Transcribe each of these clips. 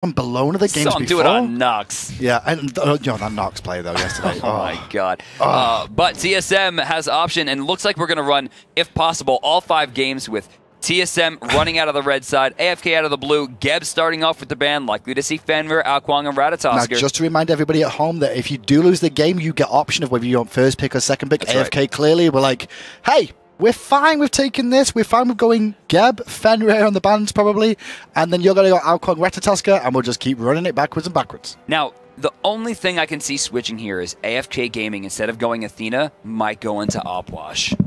on Bologna the games before. do it on Nox. Yeah, and you know, that Nox play though yesterday. Oh my god. But TSM has option, and looks like we're going to run, if possible, all 5 games with TSM running out of the red side, AFK out of the blue, Geb starting off with the ban, likely to see Fenrir, Alkwang, and Ratatosker. Now, just to remind everybody at home that if you do lose the game, you get option of whether you want first pick or second pick. That's AFK right. clearly we're like, hey, we're fine with taking this. We're fine with going Geb, Fenrir on the bans probably, and then you're going to go Alkwang, Ratatosker, and we'll just keep running it backwards and backwards. Now, the only thing I can see switching here is AFK Gaming, instead of going Athena, might go into Opwash.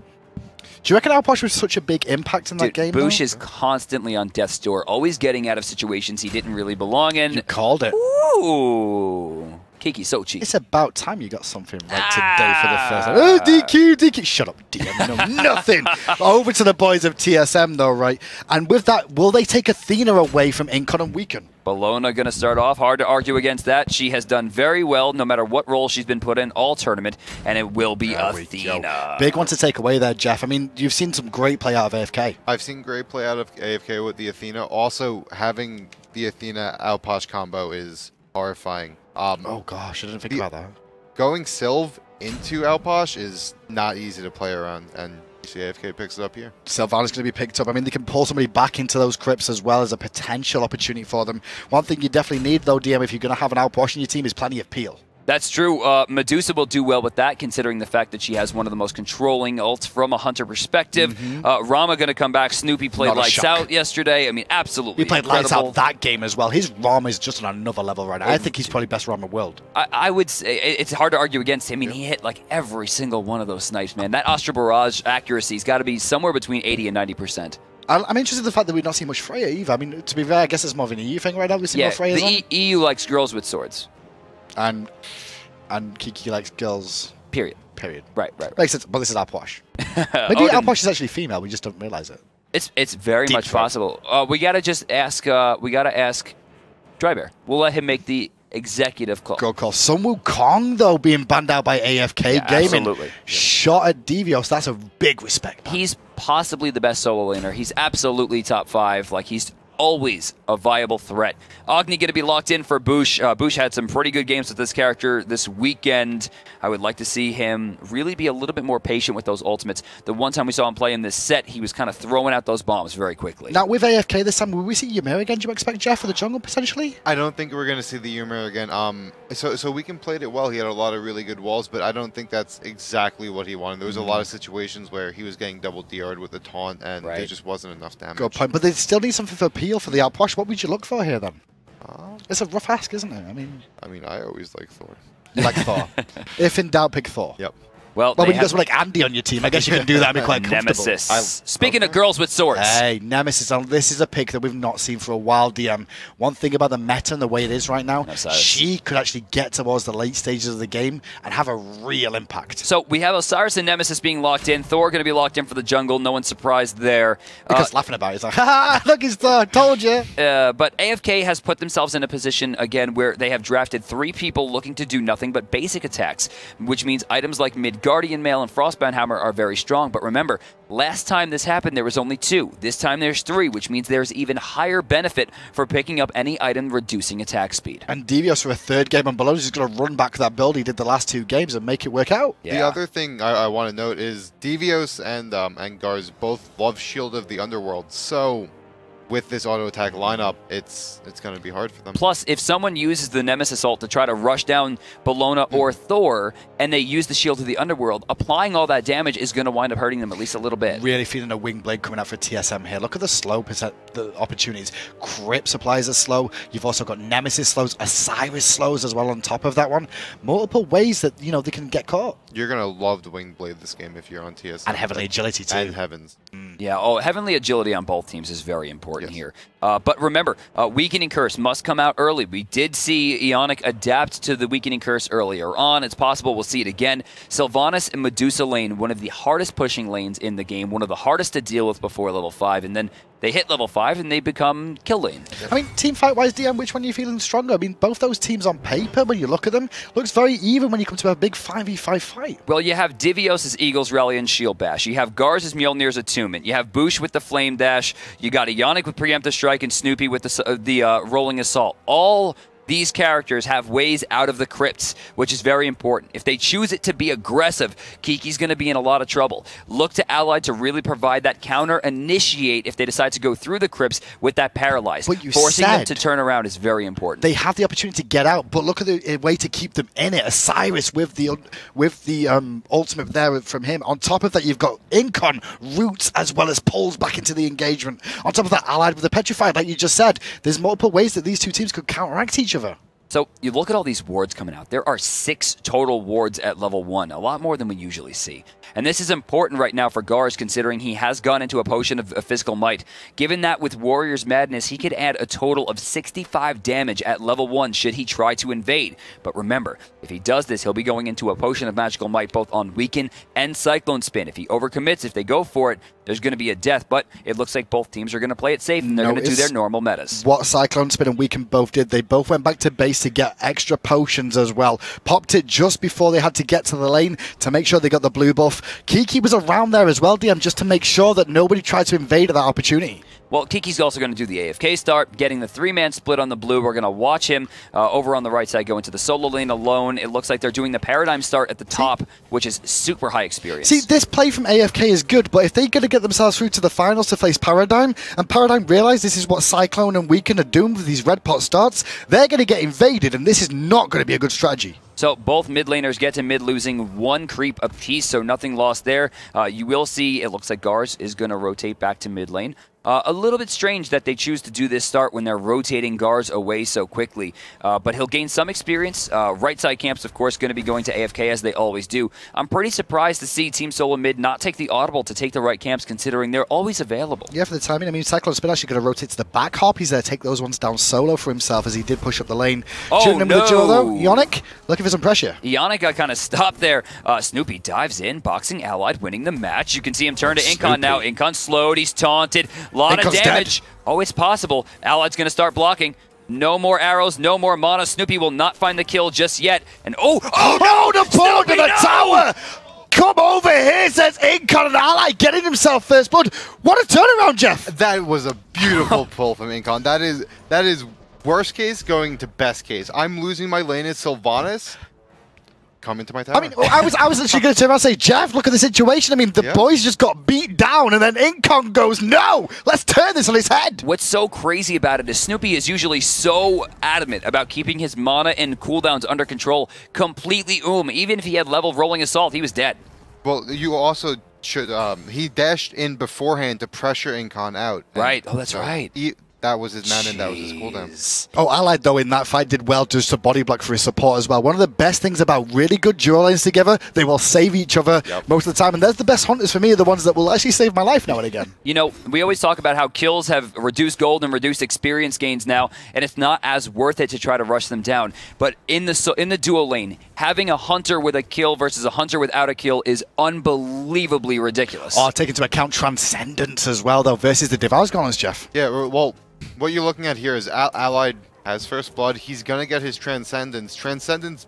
Do you reckon Alposh was such a big impact in that game? Boosh is constantly on death's door, always getting out of situations he didn't really belong in. You called it. Ooh. Kiki, so cheap. It's about time you got something right today for the first time. Oh, DQ, DQ. Shut up, DM. You know nothing. Over to the boys of TSM, though, right? And with that, will they take Athena away from Incon and Weaken? Bologna going to start off. Hard to argue against that. She has done very well no matter what role she's been put in all tournament, and it will be Athena. Big one to take away there, Jeff. I mean, you've seen some great play out of AFK. I've seen great play out of AFK with the Athena. Also, having the Athena Alposh combo is horrifying. Oh gosh, I didn't think about that. Going Sylve into Alposh is not easy to play around, and you see AFK picks it up here. Sylvana's going to be picked up. I mean, they can pull somebody back into those crypts as well as a potential opportunity for them. One thing you definitely need, though, DM, if you're going to have an Alposh in your team, is plenty of peel. That's true. Medusa will do well with that, considering the fact that she has one of the most controlling ults from a Hunter perspective. Rama going to come back. Snoopy played lights out yesterday. I mean, absolutely He played incredible. lights out that game as well. His Rama is just on another level right now. I think he's probably best Rama in the world. I would say it's hard to argue against him. I mean, he hit like every single one of those snipes, man. That Astra Barrage accuracy's got to be somewhere between 80 and 90%. I'm interested in the fact that we've not seen much Freya either. I mean, to be fair, I guess it's more of an EU thing right now. We've seen more Freya's the EU likes girls with swords. And Kiki likes girls. Period. Right. Makes sense, but this is Alposh. Maybe Alposh is actually female. We just don't realize it. It's very much possible. We gotta just ask. We gotta ask Drybear. We'll let him make the executive call. Good call. Sun Wukong though being banned out by AFK Gaming. Absolutely. Shot at Devios. That's a big respect. Man. He's possibly the best solo laner. He's absolutely top 5. Like, he's always a viable threat. Agni going to be locked in for Boosh. Boosh had some pretty good games with this character this weekend. I would like to see him really be a little bit more patient with those ultimates. The one time we saw him play in this set, he was kind of throwing out those bombs very quickly. Now, with AFK this time, will we see Ymir again, do you expect, Jeff, for the jungle, potentially? I don't think we're going to see the Ymir again. So Weaken played it well. He had a lot of really good walls, but I don't think that's exactly what he wanted. There was a lot of situations where he was getting double DR'd with a taunt, and there just wasn't enough damage. Good point. But they still need something for appeal for the Alposh. What would you look for here, then? It's a rough ask, isn't it? I mean, I always like Thor. Like Thor. If in doubt, pick Thor. Yep. Well, when you guys were like Andy on your team, I guess you can do that and be quite comfortable. Nemesis. Speaking of girls with swords. Hey, Nemesis, this is a pick that we've not seen for a while, DM. One thing about the meta and the way it is right now, she could actually get towards the late stages of the game and have a real impact. So we have Osiris and Nemesis being locked in. Thor going to be locked in for the jungle. No one's surprised there. Because laughing about it, it's like, ha look, it's Thor, told you. But AFK has put themselves in a position, again, where they have drafted 3 people looking to do nothing but basic attacks, which means items like Midgardian Mail and Frostbound Hammer are very strong. But remember, last time this happened, there was only 2. This time there's 3, which means there's even higher benefit for picking up any item reducing attack speed. And Devios for a 3rd game on Bologna is going to run back that build he did the last 2 games and make it work out. Yeah. The other thing I want to note is Devios and Garz both love Shield of the Underworld, so with this auto attack lineup, it's going to be hard for them. Plus, if someone uses the Nemesis ult to try to rush down Bologna or Thor, and they use the Shield of the Underworld, applying all that damage is going to wind up hurting them at least a little bit. Really feeling a wing blade coming out for TSM here. Look at the slow the opportunities. Crypt supplies are slow. You've also got Nemesis slows, Osiris slows as well on top of that one. Multiple ways that, you know, they can get caught. You're going to love the wing blade this game if you're on TSM. And Heavenly Agility too. And Heavens. Yeah, Heavenly Agility on both teams is very important here. But remember, Weakening Curse must come out early. We did see Ionic adapt to the Weakening Curse earlier on. It's possible we'll see it again. Sylvanas and Medusa lane, one of the hardest pushing lanes in the game, one of the hardest to deal with before level 5, and then they hit level 5 and they become kill lane. I mean, team fight-wise, DM, which one are you feeling stronger? I mean, both those teams on paper, when you look at them, looks very even when you come to a big 5v5 fight. Well, you have Divios' Eagles Rally and Shield Bash. You have Garz's Mjolnir's Attunement. You have Boosh with the Flame Dash. You got Ionic with Preemptive Strike. Strike and Snoopy with the Rolling Assault. All these characters have ways out of the crypts, which is very important. If they choose it to be aggressive, Kiki's going to be in a lot of trouble. Look to Allied to really provide that counter initiate if they decide to go through the crypts with that paralyze. Forcing them to turn around is very important. They have the opportunity to get out, but look at the way to keep them in it. Osiris with the ultimate there from him. On top of that, you've got Incon, roots, as well as pulls back into the engagement. On top of that, Allied with the Petrified, like you just said. There's multiple ways that these two teams could counteract each other. So you look at all these wards coming out. There are 6 total wards at level 1, a lot more than we usually see. And this is important right now for Gars, considering he has gone into a potion of physical might. Given that with Warrior's Madness, he could add a total of 65 damage at level 1 should he try to invade. But remember, if he does this, he'll be going into a potion of magical might both on Weaken and Cyclone Spin. If he overcommits, if they go for it, there's going to be a death. But it looks like both teams are going to play it safe, and they're going to do their normal metas. What Cyclone Spin and Weaken both did, they both went back to base to get extra potions as well. Popped it just before they had to get to the lane to make sure they got the blue buff. Kiki was around there as well, DM, just to make sure that nobody tried to invade that opportunity. Well, Kiki's also going to do the AFK start, getting the 3-man split on the blue. We're going to watch him over on the right side go into the solo lane alone. It looks like they're doing the Paradigm start at the top, which is super high experience. See, this play from AFK is good, but if they're going to get themselves through to the finals to face Paradigm, and Paradigm realize this is what Cyclone and Weaken are doing with these red pot starts, they're going to get invaded, and this is not going to be a good strategy. So both mid laners get to mid losing 1 creep apiece, so nothing lost there. You will see, it looks like Gars is going to rotate back to mid lane. A little bit strange that they choose to do this start when they're rotating Gars away so quickly, but he'll gain some experience. Right side camps, of course, going to be going to AFK as they always do. I'm pretty surprised to see Team Solo Mid not take the audible to take the right camps, considering they're always available. Yeah, for the timing. I mean, Cyclone Spin actually going to rotate to the back hop. He's there to take those ones down solo for himself as he did push up the lane. Shooting him with the jaw, though. Ionic looking for some pressure. Ionic got kind of stopped there. Snoopy dives in, boxing Allied, winning the match. You can see him turn to Incon now. Incon slowed, he's taunted. A lot of damage. Dead. Oh, it's possible. Allied's going to start blocking. No more arrows, no more mana. Snoopy will not find the kill just yet. And no, the pull to the tower! Come over here, says Incon, and Allied getting himself first blood. What a turnaround, Jeff! That was a beautiful pull from Incon. That is worst case going to best case. I'm losing my lane as Sylvanas. Come into my tower. I mean, I was literally going to turn around and say, Jeff, look at the situation. I mean, the boys just got beat down, and then Incon goes, no, let's turn this on his head. What's so crazy about it is Snoopy is usually so adamant about keeping his mana and cooldowns under control. Completely even if he had level Rolling Assault, he was dead. Well, you also should, he dashed in beforehand to pressure Incon out. Right, oh, that's right. That was his mana and that was his cooldown. Oh, Allied, though, in that fight did well just to body block for his support as well. One of the best things about really good duo lanes together, they will save each other most of the time. And there's the best hunters for me, are the ones that will actually save my life now and again. You know, we always talk about how kills have reduced gold and reduced experience gains now, and it's not as worth it to try to rush them down. But in the duo lane, having a hunter with a kill versus a hunter without a kill is unbelievably ridiculous. Oh, take into account Transcendence as well, though, versus the Devour's Gauntlets, Jeff. Yeah, well, what you're looking at here is Allied has first blood. He's going to get his Transcendence. Transcendence,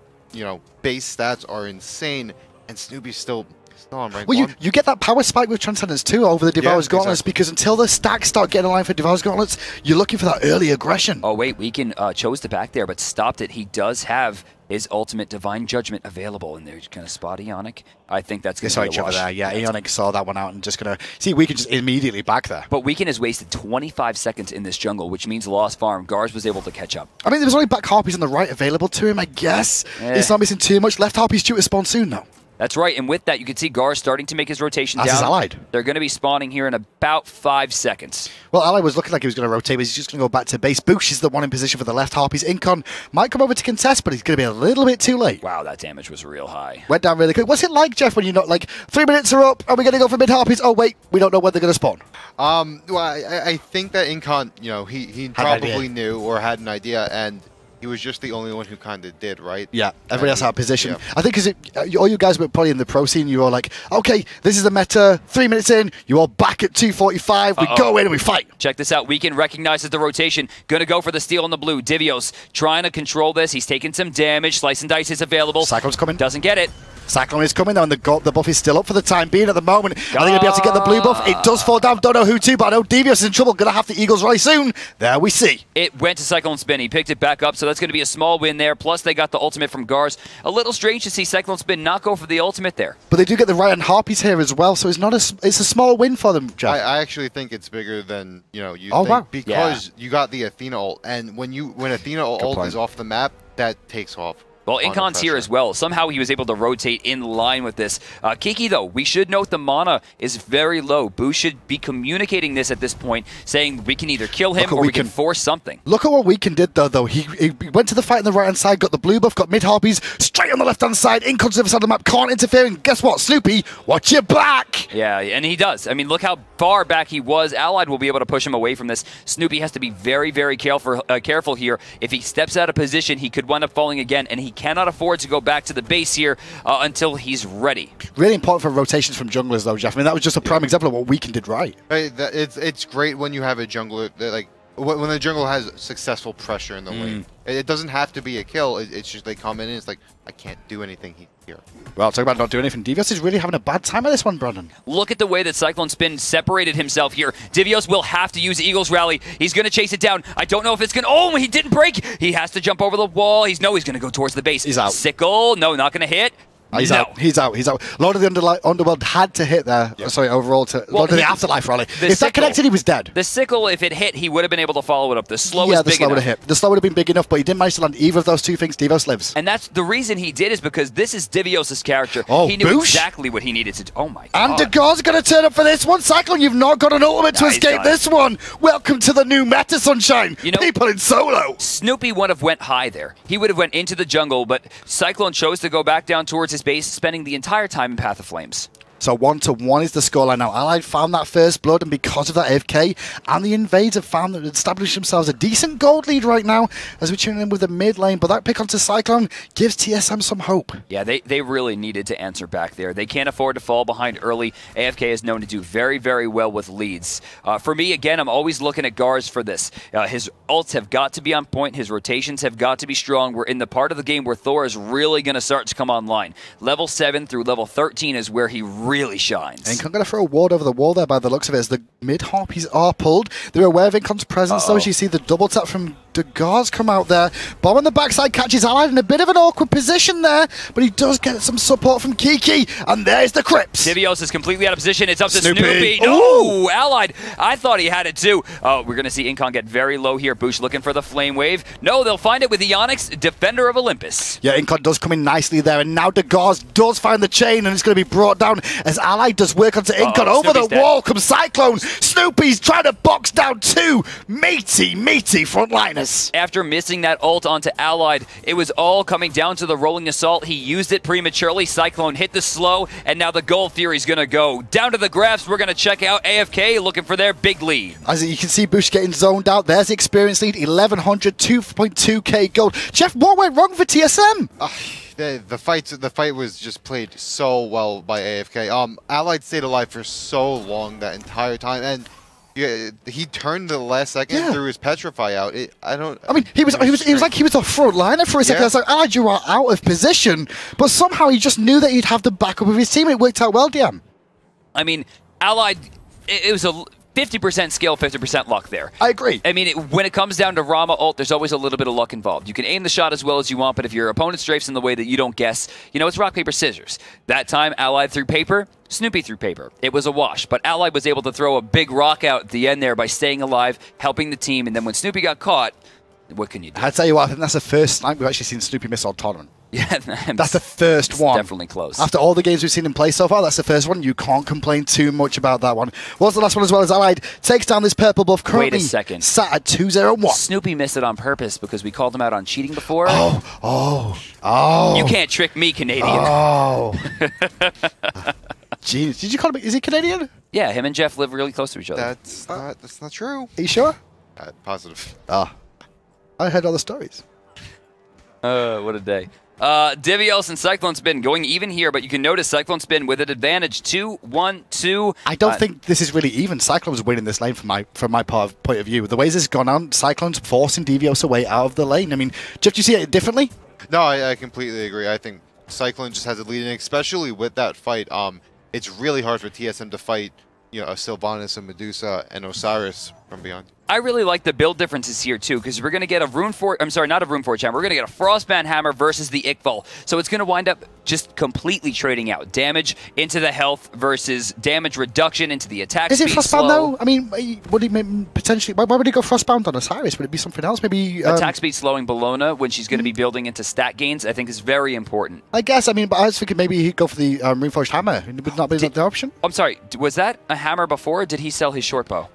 base stats are insane, and Snoopy's still on rank 1. You get that power spike with Transcendence too over the Devour's Gauntlets, because until the stacks start getting aligned for Devour's Gauntlets, you're looking for that early aggression. Oh wait, Weaken chose to back there, but stopped it. He does have his ultimate Divine Judgment available, and they're just going to spot Ionic. I think that's going to be a wash. There. Yeah, Ionic saw that one out and just going to... See, Weaken just immediately back there. But Weaken has wasted 25 seconds in this jungle, which means Lost Farm. Gars was able to catch up. I mean, there was only back harpies on the right available to him, I guess. He's not missing too much. Left harpies due to spawn soon, though. That's right, and with that, you can see Gars starting to make his rotation down. His Allied. They're going to be spawning here in about 5 seconds. Well, Allied was looking like he was going to rotate, but he's just going to go back to base. Boosh is the one in position for the left harpies. Incon might come over to contest, but he's going to be a little bit too late. Wow, that damage was real high. Went down really quick. What's it like, Jeff, when you're not like, 3 minutes are up, are we going to go for mid harpies? Oh, wait, we don't know when they're going to spawn. Well, I think that Incon, he probably knew or had an idea, and he was just the only one who kind of did, right? Yeah, everybody else out of position. Yeah. I think because all you guys were probably in the pro scene, you were all like, okay, this is the meta, 3 minutes in, you all back at 2:45, we go in and we fight. Check this out, Weaken recognizes the rotation, gonna go for the steal on the blue. Divios trying to control this, he's taking some damage, Slice and Dice is available. Cyclone's coming. Doesn't get it. Cyclone is coming though, and the buff is still up for the time being at the moment. Are they going to be able to get the blue buff? It does fall down. Don't know who to, but I know Devious is in trouble. Going to have the Eagles Rise soon. There we see. It went to Cyclone Spin. He picked it back up, so that's going to be a small win there. Plus, they got the ultimate from Gars. A little strange to see Cyclone Spin not go for the ultimate there. But they do get the right on Harpies here as well, so it's a small win for them, Jeff. I actually think it's bigger than you think, wow. because you got the Athena ult, and when Athena ult is off the map, that takes off. Well, Incon's here as well. Somehow he was able to rotate in line with this. Kiki, though, we should note the mana is very low. Boo should be communicating this at this point, saying we can either kill him or we can force something. Look at what Weekend did, though. He went to the fight on the right-hand side, got the blue buff, got mid-harpies, straight on the left-hand side, Incon's to the other side of the map, can't interfere, and guess what? Snoopy, watch your back! Yeah, and he does. I mean, look how far back he was. Allied will be able to push him away from this. Snoopy has to be very, very careful here. If he steps out of position, he could wind up falling again, and he cannot afford to go back to the base here until he's ready. Really important for rotations from junglers, though, Jeff. I mean, that was just a prime example of what Weekend did right. It's great when you have a jungler that, like, when the jungle has successful pressure in the lane. It doesn't have to be a kill. It's just they come in and it's like, I can't do anything here. Well, talk about not doing anything. Devious is really having a bad time at this one, Brandon. Look at the way that Cyclone Spin separated himself here. Devious will have to use Eagles Rally. He's going to chase it down. I don't know if it's going to... Oh, he didn't break. He has to jump over the wall. He's going to go towards the base. He's out. Sickle. No, not going to hit. He's out. He's out. Lord of the Underworld had to hit there. Yep. Sorry, overall to Lord of the Afterlife rally. If that connected, he was dead. The sickle, if it hit, he would have been able to follow it up. The slow is big enough. Yeah, the slow would have hit. The slow would have been big enough, but he didn't manage to land either of those two things. Devious lives. And that's the reason he did, is because this is Devios' character. Oh, he knew exactly what he needed to do. Oh my god. And Degar's going to turn up for this one. Cyclone, you've not got an ultimate to escape this one. Welcome to the new meta, Sunshine. People in solo. Snoopy would have went high there. He would have went into the jungle, but Cyclone chose to go back down towards his base, spending the entire time in Path of Flames. So 1-1 is the scoreline now. Allied found that first blood, and because of that AFK, and the Invades have found that established themselves a decent gold lead right now as we tune in with the mid lane. But that pick onto Cyclone gives TSM some hope. Yeah, they really needed to answer back there. They can't afford to fall behind early. AFK is known to do very, very well with leads. For me, again, I'm always looking at Gars for this. His ults have got to be on point. His rotations have got to be strong. We're in the part of the game where Thor is really going to start to come online. Level 7 through level 13 is where he really shines. And Incon going to throw a ward over the wall there by the looks of it as the mid-harpies are pulled. They're aware of Incon's presence, though, as you see the double tap from Degar's come out there. Bomb on the backside catches Allied in a bit of an awkward position there, but he does get some support from Kiki, and there's the Crips. Devios is completely out of position. It's up to Snoopy. No, Allied. I thought he had it too. Oh, we're going to see Incon get very low here. Boosh looking for the Flame Wave. No, they'll find it with Ionix, Defender of Olympus. Yeah, Incon does come in nicely there, and now Degar's does find the chain, and it's going to be brought down as Allied does work onto Incon. Over Snoopy's the wall comes Cyclone. Snoopy's trying to box down two meaty frontliners. After missing that ult onto Allied, it was all coming down to the rolling assault. He used it prematurely. Cyclone hit the slow, and now the Gold Fury's going to go. Down to the graphs, we're going to check out AFK looking for their big lead. As you can see, Bush getting zoned out. There's the experience lead, 1100, 2.2k gold. Jeff, what went wrong for TSM? The fight was just played so well by AFK. Allied stayed alive for so long that entire time, and he turned the last second through his Petrify out. I mean, he was like he was a front liner for a second. I was like, Allied, you are out of position, but somehow he just knew that he'd have the backup of his team. It worked out well, DM. I mean, Allied, it was a 50% skill, 50% luck there. I agree. I mean, when it comes down to Rama ult, there's always a little bit of luck involved. You can aim the shot as well as you want, but if your opponent strafes in the way that you don't guess, it's rock, paper, scissors. That time, Allied threw paper, Snoopy threw paper. It was a wash, but Allied was able to throw a big rock out at the end there by staying alive, helping the team, and then when Snoopy got caught, what can you do? I tell you what, I think that's the first time we've actually seen Snoopy miss all tournament. Yeah, that's the first one. Definitely close. After all the games we've seen him play so far, that's the first one. You can't complain too much about that one. What's the last one as well as Allied takes down this purple buff currently. Wait a second. Sat at 2-0-1. Snoopy missed it on purpose because we called him out on cheating before. Oh. You can't trick me, Canadian. Oh. Jeez. Did you call him? Is he Canadian? Yeah, him and Jeff live really close to each other. That's not true. Are you sure? Positive. I heard all the stories. What a day. Devios and Cyclone Spin going even here, but you can notice Cyclone Spin with an advantage 2-1-2. I don't think this is really even. Cyclone's winning this lane from my point of view. The ways this has gone on, Cyclone's forcing Devios away out of the lane. I mean, Jeff, do you see it differently? No, I completely agree. I think Cyclone just has a lead, and especially with that fight, it's really hard for TSM to fight, you know, a Sylvanas, a Medusa, and Osiris from beyond. I really like the build differences here, too, because we're going to get a Runeforge... I'm sorry, not a Runeforge Hammer. We're going to get a Frostband Hammer versus the Iqbal. So it's going to wind up just completely trading out. Damage into the health versus damage reduction into the attack speed. Is it Frostbound, slow. though? I mean, would he potentially... Why would he go Frostbound on Osiris? Would it be something else? Maybe... attack speed slowing Bellona when she's going to be building into stat gains, I think is very important. I guess. I mean, but I was thinking maybe he'd go for the Runeforged Hammer. Would not be the option? I'm sorry, was that a hammer before, or did he sell his short bow?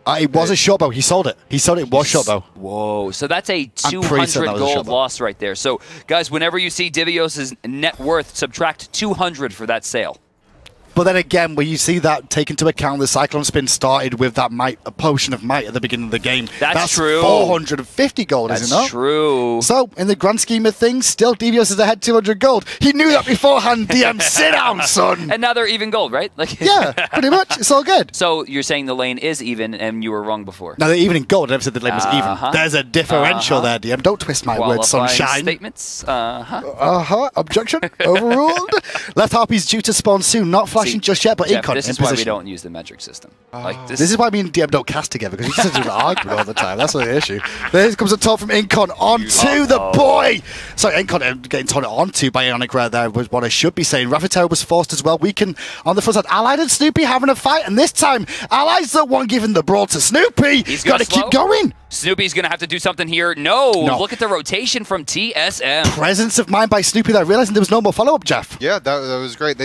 It was a short bow. He sold it. He sold it. It was short bow. Whoa. So that's a 200 gold loss right there. So, guys, whenever you see Divios' net worth, subtract 200 for that sale. But then again, when you see that, take into account the Cyclone Spin started with that might, a potion of might at the beginning of the game. That's true. 450 gold, isn't it? That's true. So, in the grand scheme of things, still Devios is ahead 200 gold. He knew that beforehand, DM. Sit down, son. And now they're even gold, right? Like yeah, pretty much. It's all good. So, you're saying the lane is even, and you were wrong before. No, they're even in gold. I never said the lane was even. There's a differential there, DM. Don't twist my words, sunshine. Statements. Objection. Overruled. Left Harpy's due to spawn soon. Not flashing just yet, but Jeff, this is why we don't use the metric system. Like this is why me and DM don't cast together, because he just argue all the time. That's the issue. There comes a taunt from Incon onto the boy. Sorry, Incon getting taunted onto by Ionic right there was what I should be saying. Raffatel was forced as well. Weaken on the front side. Allied and Snoopy having a fight, and this time Allied's the one giving the brawl to Snoopy. He's got to keep going. Snoopy's going to have to do something here. No, look at the rotation from TSM. Presence of mind by Snoopy there, realizing there was no more follow-up, Jeff. Yeah, that was great.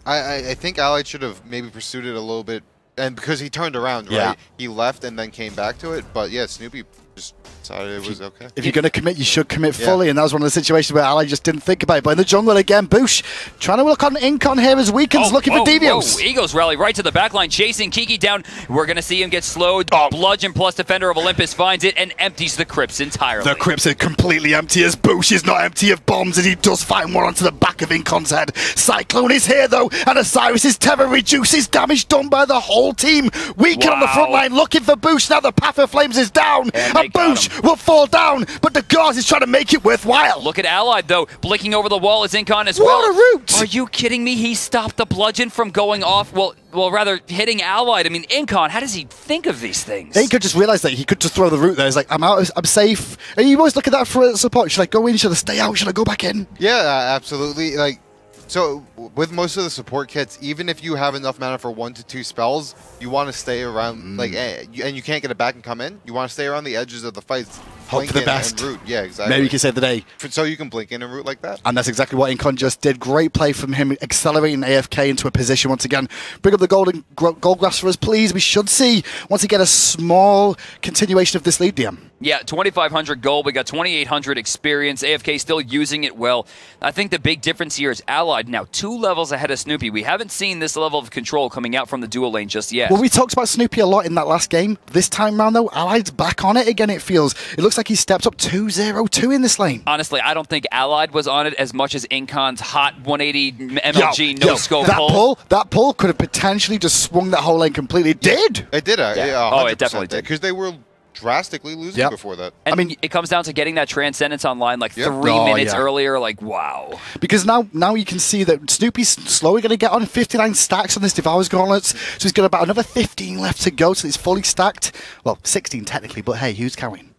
I think Allied should have maybe pursued it a little bit, and because he turned around, right? Yeah. He left and then came back to it, but yeah, Snoopy just decided it was okay. If you're going to commit, you should commit fully, and that was one of the situations where Allied just didn't think about it. But in the jungle again, Boosh trying to look on Incon here as Weakens looking for Devios. Eagles rally right to the backline, chasing Kiki down. We're going to see him get slowed. Bludgeon plus Defender of Olympus finds it and empties the crypts entirely. The crypts are completely empty as Boosh is not empty of bombs, as he does find one onto the back of Incon's head. Cyclone is here though, and Osiris' tether reduces damage done by the whole team. Weaken on the front line looking for Boosh. Now the Path of Flames is down, and Boosh will fall down, but the Gauze is trying to make it worthwhile. Look at Allied though, blinking over the wall is Incon as well. What a route! Are you kidding me? He stopped the bludgeon from going off, well rather hitting Allied. I mean, Incon, how does he think of these things? He could just realize that he could just throw the route there. He's like, I'm out, I'm safe. And you always look at that for support. Should I go in? Should I stay out? Should I go back in? Yeah, absolutely. Like, so with most of the support kits, even if you have enough mana for 1 to 2 spells, you want to stay around, like, and you can't get it back and come in. You want to stay around the edges of the fights. Hope for the best. And root. Yeah, exactly. Maybe you can save the day. So you can blink in and root like that. And that's exactly what Incon just did. Great play from him, accelerating AFK into a position once again. Bring up the gold grass for us, please. We should see, once again, a small continuation of this lead, DM. Yeah, 2,500 gold. We got 2,800 experience. AFK still using it well. I think the big difference here is Allied now 2 levels ahead of Snoopy. We haven't seen this level of control coming out from the dual lane just yet. Well, we talked about Snoopy a lot in that last game. This time round, though, Allied's back on it again, it feels. It looks like he stepped up 2-0-2 in this lane. Honestly, I don't think Allied was on it as much as Incon's hot 180 MLG no-scope pull. That pull could have potentially just swung that whole lane completely. It did. It did. Yeah. Oh, it definitely did. Because they were drastically losing before that. And I mean, it comes down to getting that Transcendence online like 3 minutes earlier. Like, wow. Because now you can see that Snoopy's slowly going to get on 59 stacks on this Devour's Gauntlets. So he's got about another 15 left to go. So he's fully stacked. Well, 16 technically, but hey, who's counting?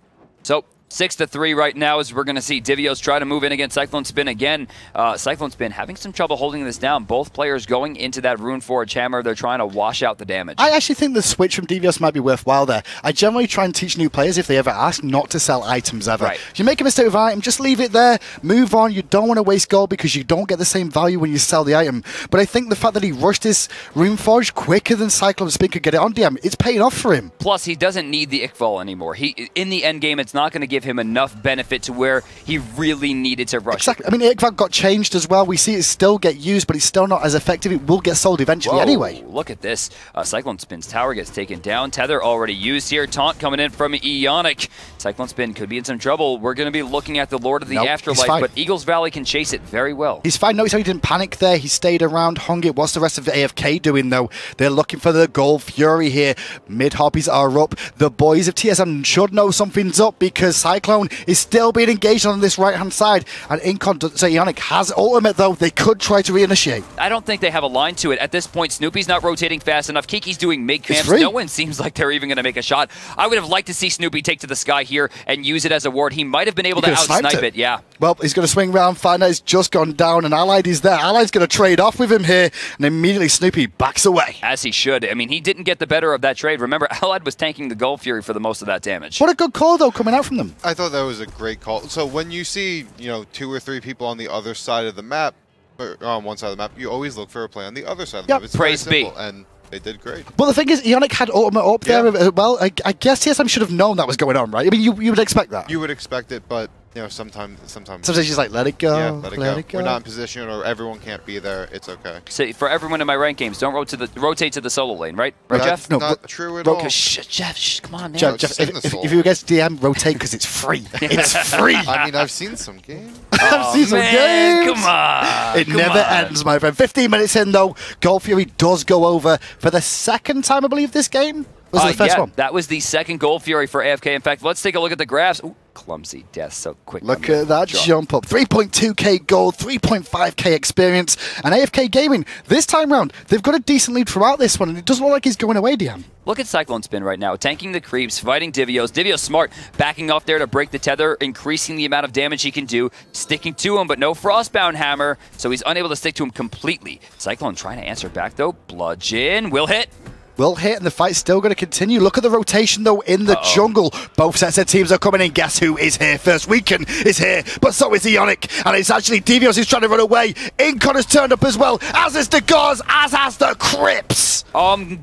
So 6-3 right now as we're going to see Divios try to move in against Cyclone Spin again. Cyclone Spin having some trouble holding this down. Both players going into that Runeforge Hammer. They're trying to wash out the damage. I actually think the switch from Divios might be worthwhile there. I generally try and teach new players, if they ever ask, not to sell items ever. Right. If you make a mistake with an item, just leave it there, move on. You don't want to waste gold because you don't get the same value when you sell the item. But I think the fact that he rushed this Runeforge quicker than Cyclone Spin could get it on DM, it's paying off for him. Plus, he doesn't need the Iqbal anymore. In the end game, it's not going to give him enough benefit to where he really needed to rush. Exactly. I mean, Iqbal got changed as well. We see it still get used, but it's still not as effective. It will get sold eventually anyway. Look at this. Cyclone Spin's tower gets taken down. Tether already used here. Taunt coming in from Ionic. Cyclone Spin could be in some trouble. We're going to be looking at the Lord of the Afterlife, but Eagles Valley can chase it very well. He's fine. Notice how he didn't panic there. He stayed around, hung it. What's the rest of the AFK doing, though? They're looking for the Gold Fury here. Mid Harpies are up. The boys of TSM should know something's up because Cyclone is still being engaged on this right-hand side. And Ionic has ultimate, though. They could try to reinitiate. I don't think they have a line to it. At this point, Snoopy's not rotating fast enough. Kiki's doing mid-camps. No one seems like they're even going to make a shot. I would have liked to see Snoopy take to the sky here and use it as a ward. He might have been able to out-snipe it. Yeah. Well, he's going to swing around, find out he's just gone down, and Allied is there. Allied's going to trade off with him here, and immediately Snoopy backs away. As he should. I mean, he didn't get the better of that trade. Remember, Allied was tanking the Gold Fury for the most of that damage. What a good call, though, coming out from them. I thought that was a great call. So when you see, 2 or 3 people on the other side of the map, or on one side of the map, you always look for a play on the other side of the map. It's Praise very simple, and they did great. Well, the thing is, Ionic had ultimate up there as well. I guess TSM should have known that was going on, right? I mean, you would expect that. You would expect it, but sometimes she's like, let it go. Yeah, let it go. We're not in position, or everyone can't be there. It's okay. So for everyone in my ranked games, don't rotate to the solo lane, right? Right, Jeff? No, not true at all. Jeff, come on, man. Jeff, if you guys DM, rotate because it's free. It's free. I mean, I've seen some games. I've seen some games. Come on. It never ends, my friend. 15 minutes in, though, Gold Fury does go over for the second time, I believe, this game. Was it the first one? That was the second Gold Fury for AFK. In fact, let's take a look at the graphs. Ooh, clumsy death so quick. Look at that jump up. 3.2k gold, 3.5k experience. And AFK Gaming, this time round, they've got a decent lead throughout this one, and it doesn't look like he's going away, DM. Look at Cyclone Spin right now, tanking the creeps, fighting Divios. Divios smart, backing off there to break the tether, increasing the amount of damage he can do, sticking to him, but no Frostbound Hammer, so he's unable to stick to him completely. Cyclone trying to answer back, though. Bludgeon will hit. Will hit, and the fight's still going to continue. Look at the rotation, though, in the jungle. Both sets of teams are coming in. Guess who is here first? Weekend is here, but so is Ionic. And it's actually Devios who's trying to run away. Incon has turned up as well, as is the Gauze, as has the Crips.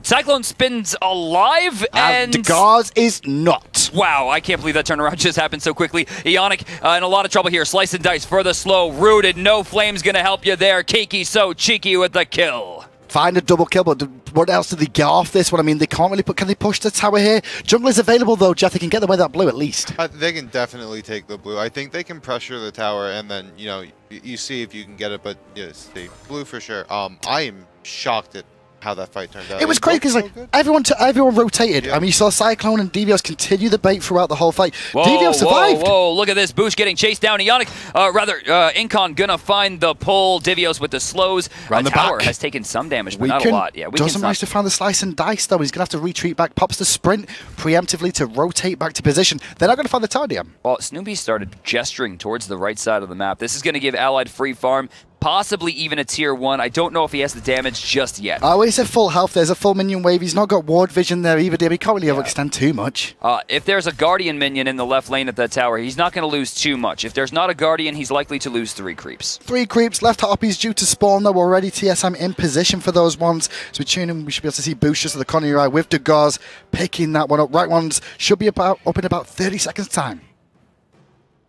Cyclone Spin's alive, and the Gauze is not. Wow, I can't believe that turnaround just happened so quickly. Ionic in a lot of trouble here. Slice and dice for the slow. Rooted, no flame's going to help you there. Kiki so cheeky with the kill. Find a double kill, but what else did they get off this one? I mean, they can't really can they push the tower here? Jungle is available, though, Jeff. They can get them with that blue, at least. They can definitely take the blue. I think they can pressure the tower, and then, you see if you can get it, but, yes, the blue for sure. I am shocked at how that fight turned out. It was crazy because everyone rotated. I mean, you saw Cyclone and Devios continue the bait throughout the whole fight. Devios survived. Whoa, look at this. Boosh getting chased down. Ionic, Incon gonna find the pull. Devios with the slows. Round the tower back has taken some damage, but not a lot. Yeah, doesn't manage to find the slice and dice, though. He's gonna have to retreat back. Pops the sprint preemptively to rotate back to position. They're not gonna find the tower, DM. Well, Snoopy started gesturing towards the right side of the map. This is gonna give Allied free farm. Possibly even a tier 1. I don't know if he has the damage just yet. Oh, he's at full health. There's a full minion wave. He's not got ward vision there either, dear. He can't really overextend too much. If there's a Guardian minion in the left lane at that tower, he's not going to lose too much. If there's not a Guardian, he's likely to lose 3 creeps. 3 creeps. Left Harpy's due to spawn, though. Already TSM in position for those ones. So we tune in. We should be able to see Boosh just to the corner of your eye with the Gauze picking that one up. Right ones should be up in about 30 seconds time.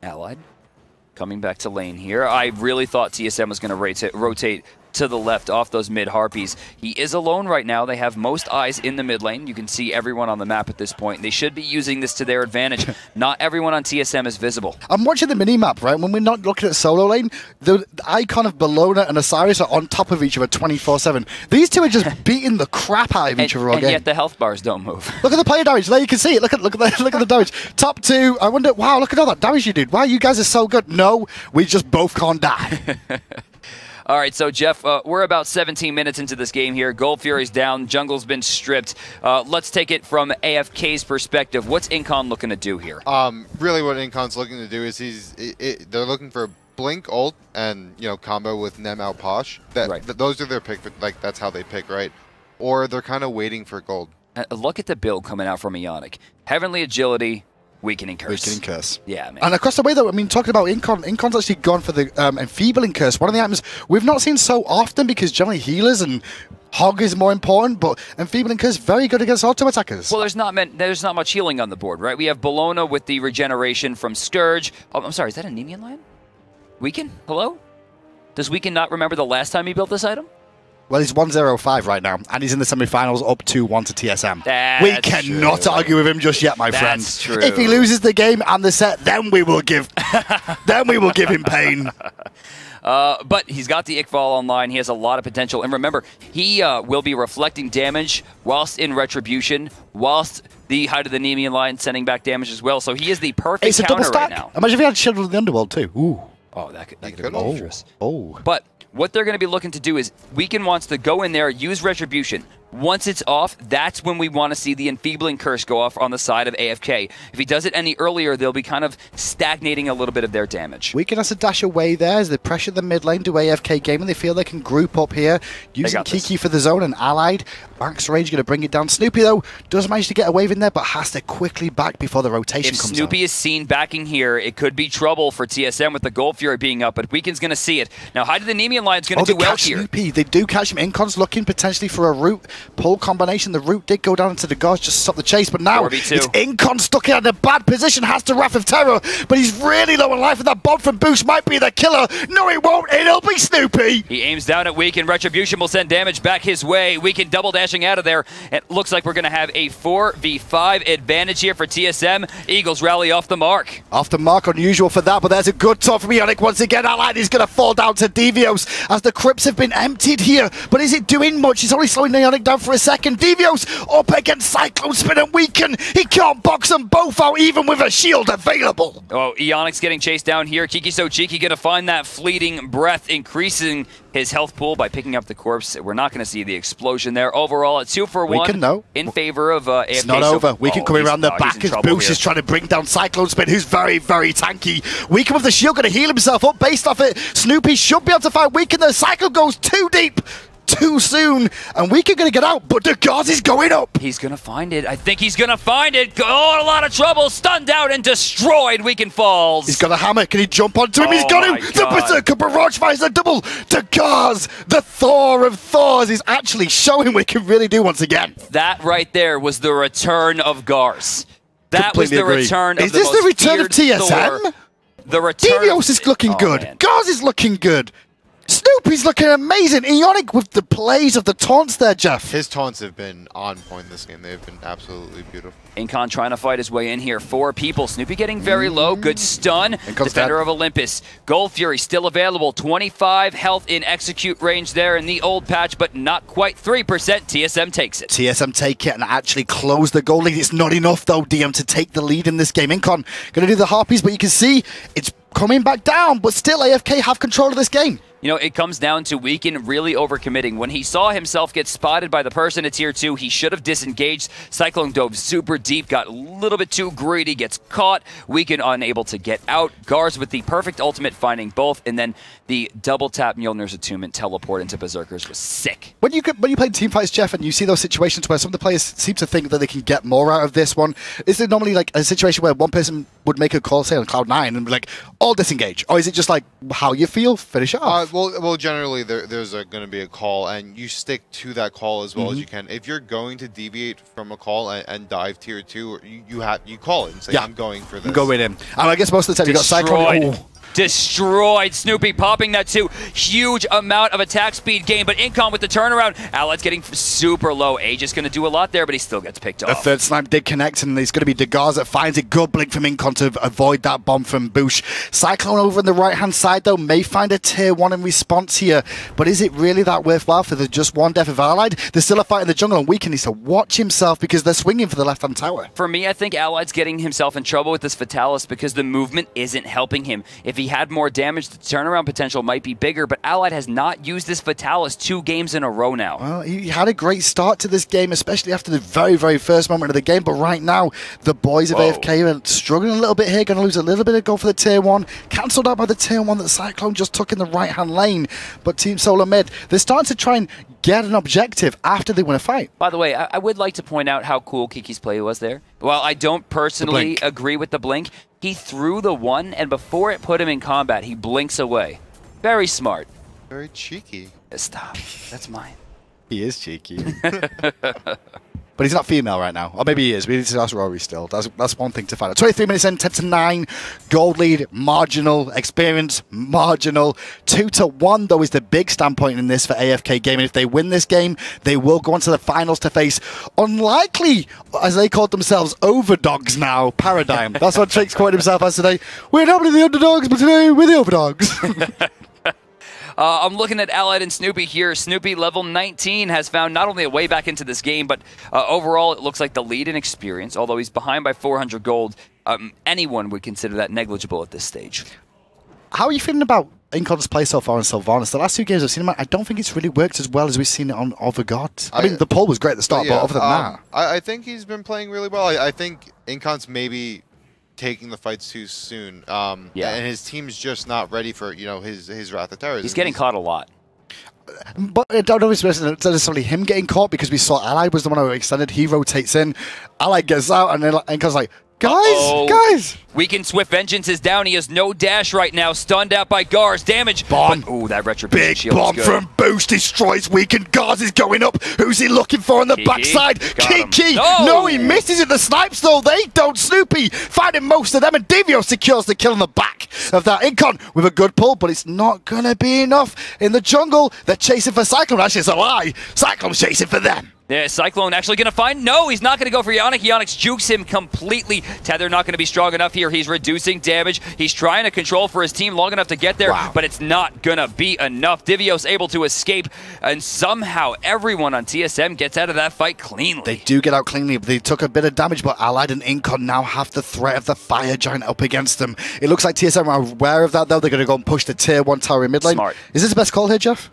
Allied. Coming back to lane here. I really thought TSM was going to rotate to the left off those mid Harpies. He is alone right now. They have most eyes in the mid lane. You can see everyone on the map at this point. They should be using this to their advantage. Not everyone on TSM is visible. I'm watching the mini-map, right? When we're not looking at solo lane, the icon of Bellona and Osiris are on top of each other 24/7. These two are just beating the crap out of each other all game. And yet the health bars don't move. Look at the player damage. There you can see it. Look at the damage. Top 2. I wonder, wow, look at all that damage you did. Wow, you guys are so good. No, we just both can't die. All right, so Jeff, we're about 17 minutes into this game here. Gold Fury's down. Jungle's been stripped. Let's take it from AFK's perspective. What's Incon looking to do here? Really what Incon's looking to do is they're looking for Blink ult and, combo with Nem out Posh. Those are their pick. Like, that's how they pick, right? Or they're kind of waiting for gold. Look at the build coming out from Ionic. Heavenly Agility, Weakening Curse. Weakening Curse. Yeah, man. And across the way, though, I mean, talking about Incon's actually gone for the Enfeebling Curse. One of the items we've not seen so often because generally healers and Hog is more important, but Enfeebling Curse very good against auto attackers. Well, there's not much healing on the board, right? We have Bellona with the regeneration from Scourge. Oh, I'm sorry, is that a Nemean land? Weaken? Hello? Does Weaken not remember the last time he built this item? Well, he's 1-0-5 right now, and he's in the semifinals up 2-1 to TSM. We cannot argue with him just yet, my friend. That's true. If he loses the game and the set, then we will give him pain. But he's got the Iqbal online. He has a lot of potential. And remember, he will be reflecting damage whilst in Retribution, whilst the height of the Nemean line sending back damage as well. So he is the perfect counter double stack right now. Imagine if he had Children of the Underworld too. Ooh. Oh, that could have been dangerous. Oh. But what they're going to be looking to do is Weaken wants to go in there, use Retribution. Once it's off, that's when we want to see the Enfeebling Curse go off on the side of AFK. If he does it any earlier, they'll be kind of stagnating a little bit of their damage. Weaken has to dash away there as they pressure the mid lane to AFK game, and they feel they can group up here, using Kiki for the zone and Allied. Max Rage going to bring it down. Snoopy, though, does manage to get away in there, but has to quickly back before the rotation comes If Snoopy out. is seen backing here, it could be trouble for TSM with the Gold Fury being up, but Weaken's going to see it. Now, Height of the Nemean line's going to do well here. Snoopy. They do catch him. Incon's looking potentially for a root pull combination. The root did go down into the guards, just stop the chase, but now 4v2. it's Incon stuck in a bad position, has the Wrath of Terror, but he's really low on life, and that bomb from Boost might be the killer. No, it won't. It'll be Snoopy. He aims down at Weaken. Retribution will send damage back his way. Weaken double dashing out of there. It looks like we're going to have a 4v5 advantage here for TSM. Eagles rally off the mark. Off the mark, unusual for that, but there's a good top from Ionic once again. Allied is going to fall down to Devios as the crypts have been emptied here, but is it doing much? He's only slowing Ionic down for a second. Devios up against Cyclone Spin and Weaken. He can't box them both out even with a shield available. Oh, Ionic's getting chased down here. Kiki So Cheeky going to find that fleeting breath, increasing his health pool by picking up the corpse. We're not going to see the explosion there. Overall, it's 2 for 1 Weaken, no. in favor of AFK. It's not over. Weaken coming around the back as Boost here. is trying to bring down Cyclone Spin, who's very, very tanky. Weaken with the shield going to heal himself up based off it. Snoopy should be able to fight Weaken. The cycle goes too deep, too soon, and Weaken going to get out, but the Gauze is going up. He's going to find it. I think he's going to find it. Oh, a lot of trouble. Stunned out and destroyed. Weaken falls. He's got a hammer. Can he jump onto him? He's got him. The Berserker Barrage fires a double. The Gauze, the Thor of Thors, is actually showing we can really do once again. That right there was the return of Garce. That Completely was the agree. return of Is this the return of TSM? Thor. The return Devios is looking good. Man. Gauze is looking good. Snoopy's looking amazing. Ionic with the plays of the taunts there, Jeff. His taunts have been on point this game. They've been absolutely beautiful. Incon trying to fight his way in here. 4 people. Snoopy getting very low. Good stun. Defender of Olympus. Gold Fury still available. 25 health in execute range there in the old patch, but not quite 3%. TSM takes it. TSM take it and actually close the goal lead. It's not enough, though, DM, to take the lead in this game. Incon going to do the Harpies, but you can see it's coming back down, but still AFK have control of this game. You know, it comes down to Weaken really overcommitting. When he saw himself get spotted by the person at Tier 2, he should have disengaged. Cyclone dove super deep, got a little bit too greedy, gets caught. Weaken unable to get out. Garz with the perfect ultimate finding both, and then the double tap Mjolnir's Attunement teleport into Berserkers was sick. When you play team fights, Jeff, and you see those situations where some of the players seem to think that they can get more out of this one, is it normally like a situation where one person would make a call, say on Cloud9, and be like, all disengage? Or is it just like how you feel, finish it off? Well, generally there's going to be a call, and you stick to that call as well as you can. If you're going to deviate from a call and dive Tier 2, you call it and say, I'm going for this. Go with him. And I guess most of the time you got Cyclone. Destroyed. Snoopy popping that too. Huge amount of attack speed gain, but Incon with the turnaround. Allied's getting super low. Aegis going to do a lot there, but he still gets picked off. The third snipe did connect, and it's going to be Degarz that finds a good blink from Incon to avoid that bomb from Boosh. Cyclone over on the right-hand side, though, may find a Tier 1 in response here, but is it really that worthwhile for the just one death of Allied? There's still a fight in the jungle, and Weaken needs to watch himself because they're swinging for the left-hand tower. For me, I think Allied's getting himself in trouble with this Fatalis because the movement isn't helping him. If he had more damage, the turnaround potential might be bigger, but Allied has not used this Fatalis 2 games in a row now. Well, he had a great start to this game, especially after the very, very first moment of the game, but right now, the boys of AFK are struggling a little bit here, going to lose a little bit of goal for the Tier 1, cancelled out by the Tier 1 that Cyclone just took in the right-hand lane, but Team Solar Mid, they're starting to try and get an objective after they win a fight. By the way, I would like to point out how cool Kiki's play was there. While I don't personally agree with the blink, he threw the 1, and before it put him in combat, he blinks away. Very smart. Very cheeky. Stop. That's mine. He is cheeky. But he's not female right now. Or maybe he is. We need to ask Rory still. That's one thing to find out. 23 minutes in, 10-9. Gold lead, marginal. Experience, marginal. 2-1, though, is the big standpoint in this for AFK game. And if they win this game, they will go on to the finals to face unlikely, as they called themselves, overdogs now, Paradigm. That's what Drake's coined himself as today. We're not really the underdogs, but today we're the overdogs. I'm looking at Allied and Snoopy here. Snoopy, level 19, has found not only a way back into this game, but overall it looks like the lead in experience, although he's behind by 400 gold. Anyone would consider that negligible at this stage. How are you feeling about Incon's play so far in Sylvanas? The last 2 games I've seen him, I don't think it's really worked as well as we've seen it on Overgod. I mean, the pull was great at the start, but other than that... I think he's been playing really well. I think Incon's maybe taking the fights too soon. And his team's just not ready for, his Wrath of Terror. He's getting caught a lot. But I don't know if it's necessarily him getting caught, because we saw Allied was the one who extended. He rotates in, Allied gets out, and then Incon's like, guys! Weakened Swift Vengeance is down. He has no dash right now. Stunned out by Gars. Damage. Bomb. Ooh, that Retribution Big shield bomb is good. from Boost destroys Weakened. Gars is going up. Who's he looking for on the backside? Kiki. No, he misses it. The snipes, though. They don't. Snoopy finding most of them, and Divio secures the kill on the back of that. Incon with a good pull, but it's not going to be enough. In the jungle, they're chasing for Cyclone. Actually, it's a lie. Cyclone's chasing for them. Yeah, Cyclone actually going to find... No, he's not going to go for Ionic. Ionic jukes him completely. Tether not going to be strong enough here. He's reducing damage. He's trying to control for his team long enough to get there, but it's not going to be enough. Divios able to escape, and somehow everyone on TSM gets out of that fight cleanly. They do get out cleanly. They took a bit of damage, but Allied and Incon now have the threat of the Fire Giant up against them. It looks like TSM are aware of that, though. They're going to go and push the Tier 1 tower in mid lane. Smart. Is this the best call here, Jeff?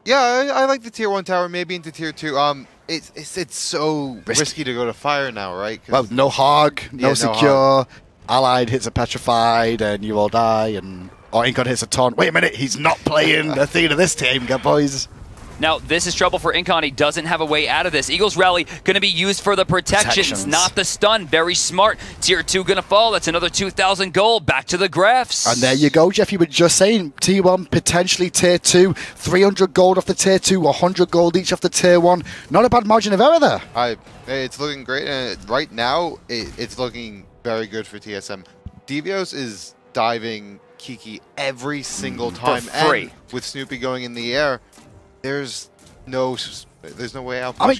Yeah, I like the Tier 1 tower, maybe into Tier 2. It's so risky to go to fire now, right? Well, no hog, no secure. Allied hits a petrified, and you all die, or Incon hits a taunt. Wait a minute, he's not playing Athena this team, boys. Now, this is trouble for Incon. He doesn't have a way out of this. Eagles Rally going to be used for the protections, not the stun. Very smart. Tier 2 going to fall. That's another 2,000 gold. Back to the graphs. And there you go, Jeff. You were just saying Tier 1, potentially Tier 2. 300 gold off the Tier 2, 100 gold each off the Tier 1. Not a bad margin of error there. It's looking great. And right now, it's looking very good for TSM. Divios is diving Kiki every single time. For free. And with Snoopy going in the air, there's no way out. I mean,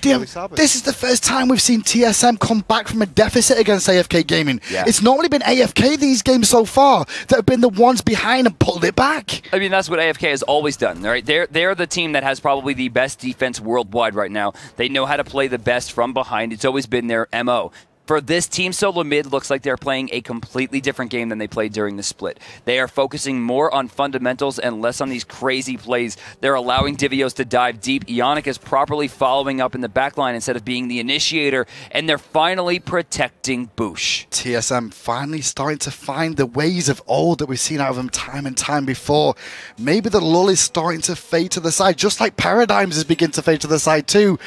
this is the first time we've seen TSM come back from a deficit against AFK Gaming. Yeah. It's normally been AFK these games so far that have been the ones behind and pulled it back. I mean, that's what AFK has always done, right? They're the team that has probably the best defense worldwide right now. They know how to play the best from behind. It's always been their MO. For this team, solo mid looks like they're playing a completely different game than they played during the split. They are focusing more on fundamentals and less on these crazy plays. They're allowing Divios to dive deep. Ionic is properly following up in the backline instead of being the initiator, and they're finally protecting Boosh. TSM finally starting to find the ways of old that we've seen out of them time and time before. Maybe the lull is starting to fade to the side, just like Paradigms is beginning to fade to the side too.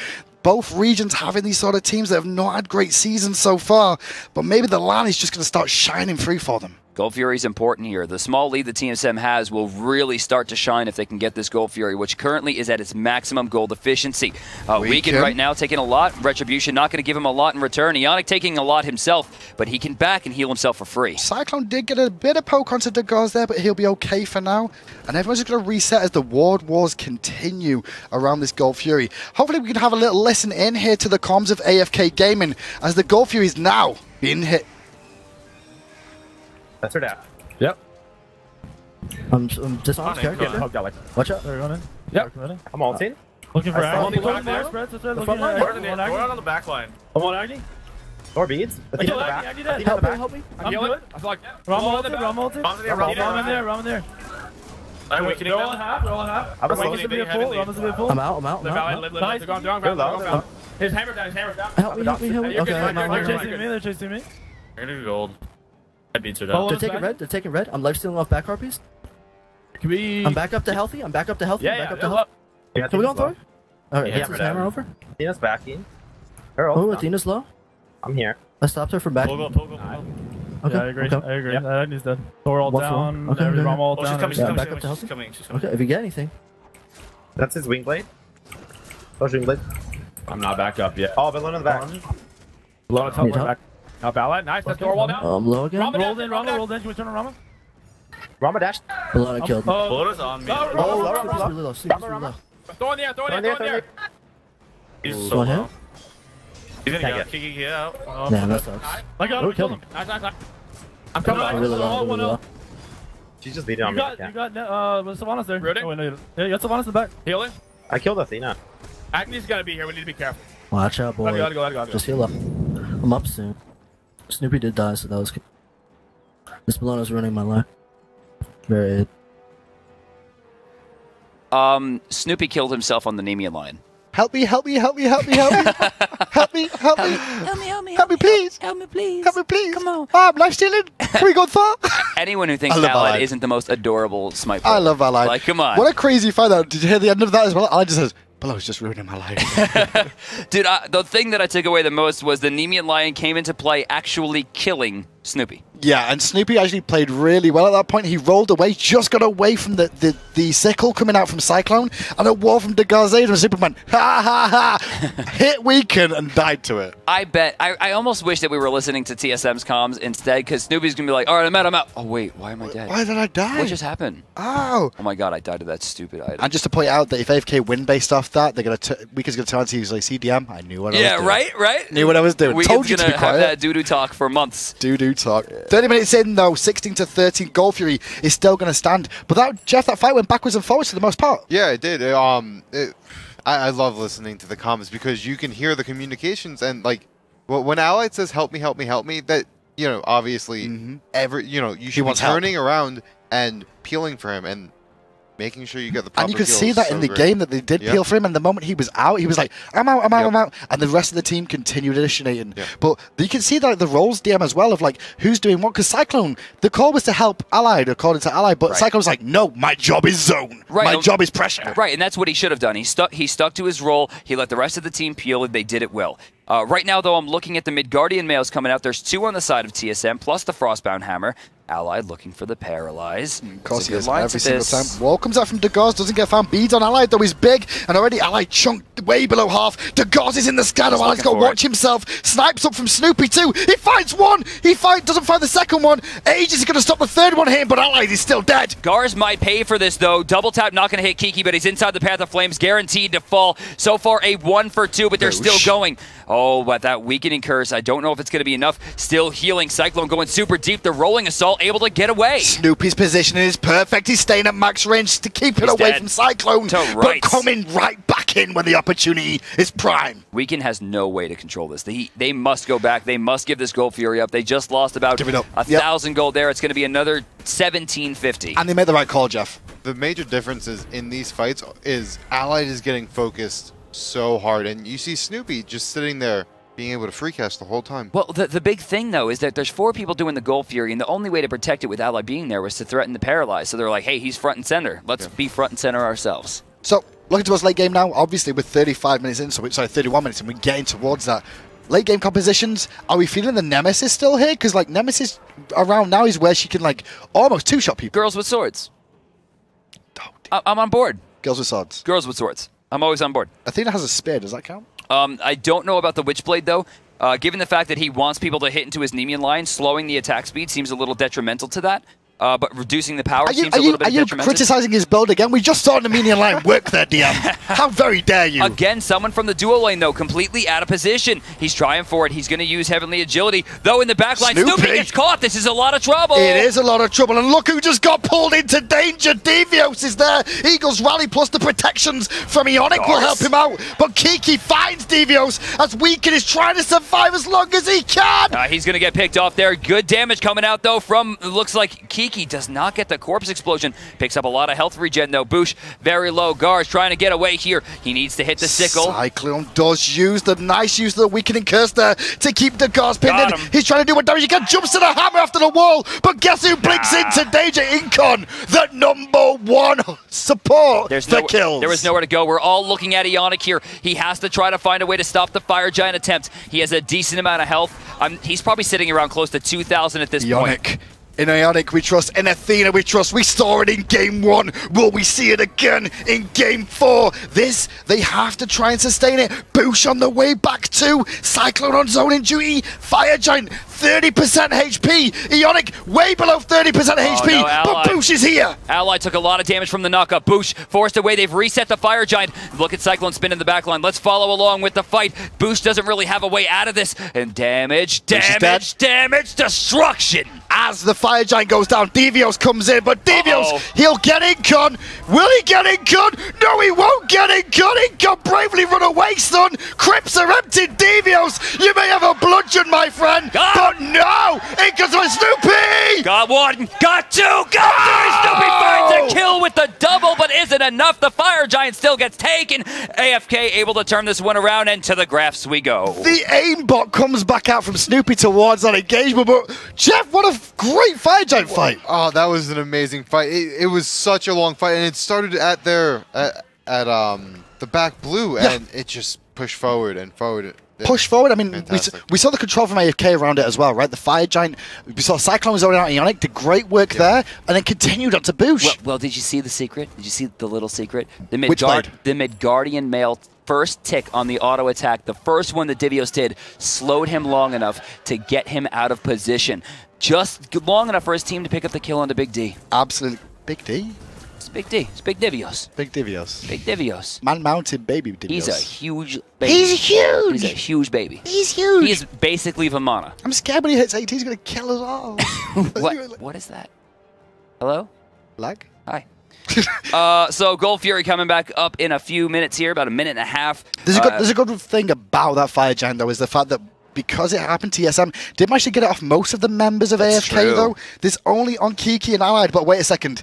Both regions having these sort of teams that have not had great seasons so far, but maybe the LAN is just going to start shining through for them. Gold Fury is important here. The small lead that TSM has will really start to shine if they can get this Gold Fury, which currently is at its maximum gold efficiency. Weaken right now taking a lot. Retribution not going to give him a lot in return. Ionic taking a lot himself, but he can back and heal himself for free. Cyclone did get a bit of poke onto the Gars there, but he'll be okay for now. And everyone's just going to reset as the ward wars continue around this Gold Fury. Hopefully we can have a little listen in here to the comms of AFK Gaming as the Gold Fury is now being hit. That's her down. Yep. I'm just on character. Watch out. They're going in. Yep. I'm ulting. Looking for Agni. Looking on the back line. I'm on Agni. More beads. Help me. I'm healing. I feel like Ram ulted. Ram in there. I'm weakening them. They're all in half. I'm out. Nice. They're gone. His hammer down. Help me. Okay. They're chasing me. They're gonna do gold. Beats are down. They're taking red. I'm life stealing off back harpies. I'm back up to healthy. Yeah. Can we go on Thor? Alright, hits his hammer over. Athena's backing. Oh, Athena's low. I'm here. I stopped her from backing. Pull. Okay. Yeah, I agree. Yep. Agni's dead. Thor all down. Okay. Ram all down. She's coming. Okay, if you get anything. That's his wing blade. Where's wing blade? I'm not back up yet. Oh, villain in the back. Low top, back. Up Allied. Nice. Let's Thor wall down. I'm low again. Rama rolled in. Can we turn on Rama? Rama dashed. Balona killed me. Balona's on me. Super low. Throw in the air. He's so low. He's gonna get Kiki out. Damn, that sucks. I got him. Killed him. Nice. I'm coming back. Really low. She's just leading on me. You got Sylvanas there. Rooting? Oh, no, yeah, you got Sylvanas in the back. Healing? I killed Athena. Agni's gotta be here. We need to be careful. Watch out, boy. Gotta go. Just heal up. I'm up soon. Snoopy did die, so that was good. This Bologna's ruining my life. Very. Snoopy killed himself on the Nemean line. Help me, help me, help me, help me, help me. Help me, help me. Help me, please. Help me, please. Help me, please. Come on. I'm life stealing. Can we go far? Anyone who thinks Allied Allied isn't the most adorable Smite player. I love Allied. Like, come on. What a crazy fight, though. Did you hear the end of that as well? Allied just says, Belo's just ruining my life. Dude, the thing that I took away the most was the Nemean Lion came into play actually killing Snoopy. Yeah, and Snoopy actually played really well at that point. He rolled away, just got away from the sickle coming out from Cyclone, and a wall from Degaze and Superman. Ha ha ha! Hit weaken and died to it. I bet. I almost wish that we were listening to TSM's comms instead, because Snoopy's going to be like, all right, I'm out. Oh, wait, why am I dead? Why did I die? What just happened? Oh. Oh my god, I died to that stupid item. And just to point out that if AFK win based off that, they're Weaken's going to turn to you like, CDM, I knew what I was doing. Yeah, right? Knew what I was doing. Weaken's Told you to be gonna have quiet. that doo-doo talk for months. Doo-doo talk. 30 minutes in, though, 16-13, Gold Fury is still going to stand. But that fight went backwards and forwards for the most part. Yeah, it did. I love listening to the comments because you can hear the communications and like when Allied says help me, that obviously you should be turning around and peeling for him and making sure you get the proper and you could kills. see that in the game that they did peel for him, and the moment he was out, he was like, I'm out, and the rest of the team continued initiating. But you can see that the roles DM as well of like who's doing what, because Cyclone, the call was to help Allied according to Allied, but Cyclone's like, no, my job is zone, my job is pressure. Right, and that's what he should have done. He stuck to his role, he let the rest of the team peel, and they did it well. Right now, though, I'm looking at the Midgardian males coming out. There's 2 on the side of TSM, plus the Frostbound Hammer. Allied looking for the Paralyze. Of course he is every single time. Wall comes out from Degaze, doesn't get found. Beads on Allied, though, he's big, and already Allied chunked way below half. Degaze is in the scanner. Allied's got to watch himself. Snipes up from Snoopy, too. He finds one. Doesn't find the second one. Aegis is going to stop the third one here, but Allied is still dead. Gars might pay for this, though. Double tap, not going to hit Kiki, but he's inside the Path of Flames, guaranteed to fall. So far, a 1 for 2, but they're still going. Oh, but that weakening curse, I don't know if it's going to be enough. Still healing. Cyclone going super deep. The rolling assault able to get away. Snoopy's positioning is perfect. He's staying at max range to keep it away from Cyclone, but coming right back in when the opportunity is prime. Weaken has no way to control this. They must go back. They must give this Gold Fury up. They just lost about 1,000 gold there. It's going to be another 1,750. And they made the right call, Jeff. The major differences in these fights is Allied is getting focused so hard, and you see Snoopy just sitting there being able to free cast the whole time. Well, the big thing, though, is that there's 4 people doing the Gold Fury, and the only way to protect it with Allied being there was to threaten the Paralyze. So they're like, hey, he's front and center. Let's be front and center ourselves. So, looking towards late game now, obviously with 35 minutes in, 31 minutes, and we're getting towards that. Late game compositions, are we feeling the Nemesis still here? Because, like, Nemesis around now is where she can, like, almost two-shot people. Girls with swords. I'm on board. Girls with swords. Girls with swords. I'm always on board. Athena has a spear. Does that count? I don't know about the Witchblade, though. Given the fact that he wants people to hit into his Nemean line, slowing the attack speed seems a little detrimental to that. But reducing the power seems a little bit detrimental. Are you criticizing his build again? We just saw the Nemean line work there, DM. How very dare you? Again, someone from the duo lane, though, completely out of position. He's trying for it. He's going to use Heavenly Agility. Though in the backline, Snoopy gets caught. This is a lot of trouble. It is a lot of trouble. And look who just got pulled into danger. Devios is there. Eagles rally plus the protections from Ionic will help him out. But Kiki finds Devios as Weaken is trying to survive as long as he can. He's going to get picked off there. Good damage coming out, though, from, looks like Kiki does not get the corpse explosion. Picks up a lot of health regen, though. Boosh, very low. Gars trying to get away here. He needs to hit the sickle. Cyclone does use the nice use of the weakening curse there to keep the Gars pinned in. He's trying to do what damage he can. Jumps to the hammer after the wall. But guess who blinks into danger? Incon, the #1 support for kills. There is nowhere to go. We're all looking at Ionic here. He has to try to find a way to stop the Fire Giant attempt. He has a decent amount of health. He's probably sitting around close to 2,000 at this point. In Ionic we trust, in Athena we trust. We saw it in Game 1. Will we see it again in Game 4? This, they have to try and sustain it. Boosh on the way back too. Cyclone on zoning duty. Fire Giant, 30% HP. Ionic, way below 30% HP. No, but Boosh is here. Ally took a lot of damage from the knockup. Boosh forced away. They've reset the Fire Giant. Look at Cyclone spin in the backline. Let's follow along with the fight. Boosh doesn't really have a way out of this. And damage, destruction. as the Fire Giant goes down. Devios comes in, but Devios, he'll get Incon. Will he get Incon? No, he won't get Incon. Incon bravely run away, son. Crypts are empty. Devios, you may have a bludgeon, my friend, but no! Incon's on Snoopy! Got one, got two, got three! Snoopy finds a kill with the double, but isn't enough. The Fire Giant still gets taken. AFK able to turn this one around, and to the graphs we go. The aimbot comes back out from Snoopy towards that engagement, but Jeff, what a great Fire Giant fight! Oh, that was an amazing fight. It was such a long fight, and it started at their the back blue, and it just pushed forward and forward. Push forward. I mean, we saw the control from AFK around it as well, right? The Fire Giant, we saw Cyclone was already out Ionic, did great work there, and then continued on to Boosh. Well, did you see the secret? Did you see the little secret? The mid-Guardian Mail first tick on the auto attack, the first one that Devios did, slowed him long enough to get him out of position. Just long enough for his team to pick up the kill on the Big D. Absolutely. Big D? It's Big D. It's Big Devios. Big Devios. Big Devios. Man-mounted baby Devios. He's a huge baby. He's huge! He's a huge baby. He's huge! He is basically Vamana. I'm scared when he hits 80, he's going to kill us all. What is that? Hello? Lag? Hi. So Gold Fury coming back up in a few minutes here, about a minute and a half. There's a good thing about that Fire Giant, though, is the fact that because it happened, TSM did manage to get it off most of the members of AFK, though. There's only on Kiki and Allied, but wait a second.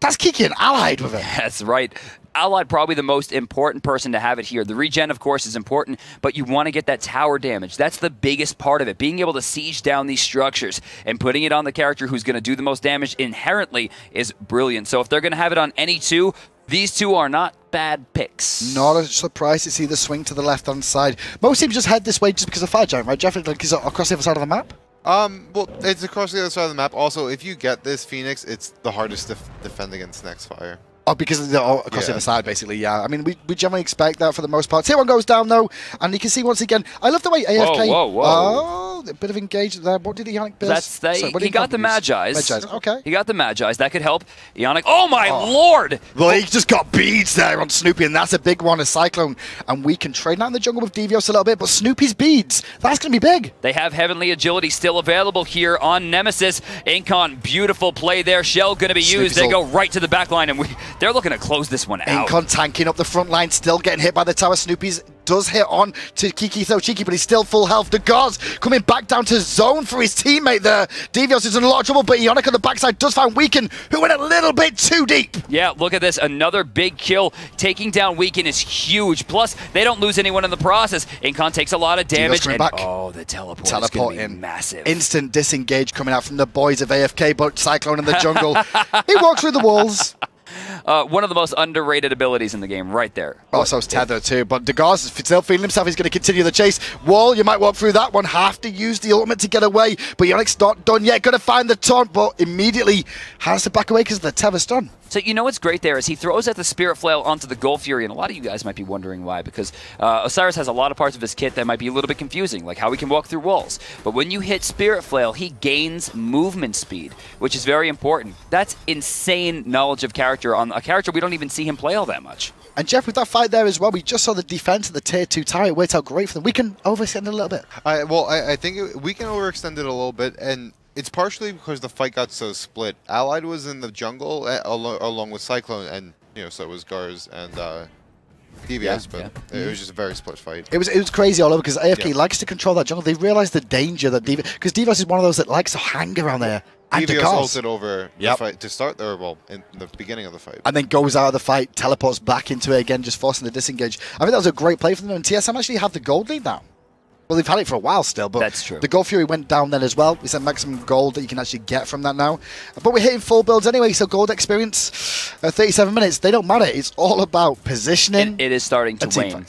That's Kiki and Allied with it. That's right. Allied probably the most important person to have it here. The regen, of course, is important, but you want to get that tower damage. That's the biggest part of it. Being able to siege down these structures and putting it on the character who's going to do the most damage inherently is brilliant. So if they're going to have it on any two, these two are not bad picks. Not a surprise to see the swing to the left-hand side. Most teams just head this way just because of Fire Giant, right? Jeff, like, is it across the other side of the map? Well, it's across the other side of the map. Also, if you get this Phoenix, it's the hardest to defend against next fire. Oh, because they're all across the other side, basically, yeah. I mean, we generally expect that for the most part. Tier 1 goes down, though, and you can see once again, I love the way AFK... Whoa. Oh, a bit of engagement there. What did Ionic build? He got the Magi's. Okay. He got the Magi's. That could help Ionic. Oh, my lord! Well, he just got beads there on Snoopy, and that's a big one, a Cyclone. And we can trade out in the jungle with Devios a little bit, but Snoopy's beads, that's going to be big. They have Heavenly Agility still available here on Nemesis. Incon, beautiful play there. Shell going to be used. They go right to the back line, and they're looking to close this one out. Incon tanking up the front line, still getting hit by the tower. Snoopy's does hit on to Kiki, so cheeky, but he's still full health. The Gauze coming back down to zone for his teammate there. Devios is in a lot of trouble, but Ionic on the backside does find Weaken, who went a little bit too deep. Yeah, look at this. Another big kill. Taking down Weaken is huge. Plus, they don't lose anyone in the process. Incon takes a lot of damage. And, oh, the teleport is going to be massive. Instant disengage coming out from the boys of AFK, but Cyclone in the jungle. He walks through the walls. One of the most underrated abilities in the game, right there. Oh, so it's Tether too, but Degas is still feeling himself. He's going to continue the chase. Wall, you might walk through that one. Have to use the ultimate to get away, but Ionic's not done yet. Going to find the taunt, but immediately has to back away because the Tether's done. So you know what's great there is he throws out the Spirit Flail onto the Gold Fury, and a lot of you guys might be wondering why, because Osiris has a lot of parts of his kit that might be a little bit confusing, like how he can walk through walls. But when you hit Spirit Flail, he gains movement speed, which is very important. That's insane knowledge of character on a character we don't even see him play all that much. And Jeff, with that fight there as well, we just saw the defense of the tier 2 tower. It worked out great for them. We can overextend it a little bit. I think we can overextend it a little bit, and it's partially because the fight got so split. Allied was in the jungle along with Cyclone, and so was Garz and Devios, but it was just a very split fight. It was crazy all over because AFK likes to control that jungle. They realized the danger that because Devios is one of those that likes to hang around there. Devios ulted over the fight to start there, well, in the beginning of the fight. And then goes out of the fight, teleports back into it again, just forcing the disengage. I think that was a great play for them, and TSM actually have the gold lead now. Well, they've had it for a while still, but that's true. The Gold Fury went down then as well. We said maximum gold that you can actually get from that now. But we're hitting full builds anyway, so gold experience, 37 minutes, they don't matter. It's all about positioning. It is starting to wane.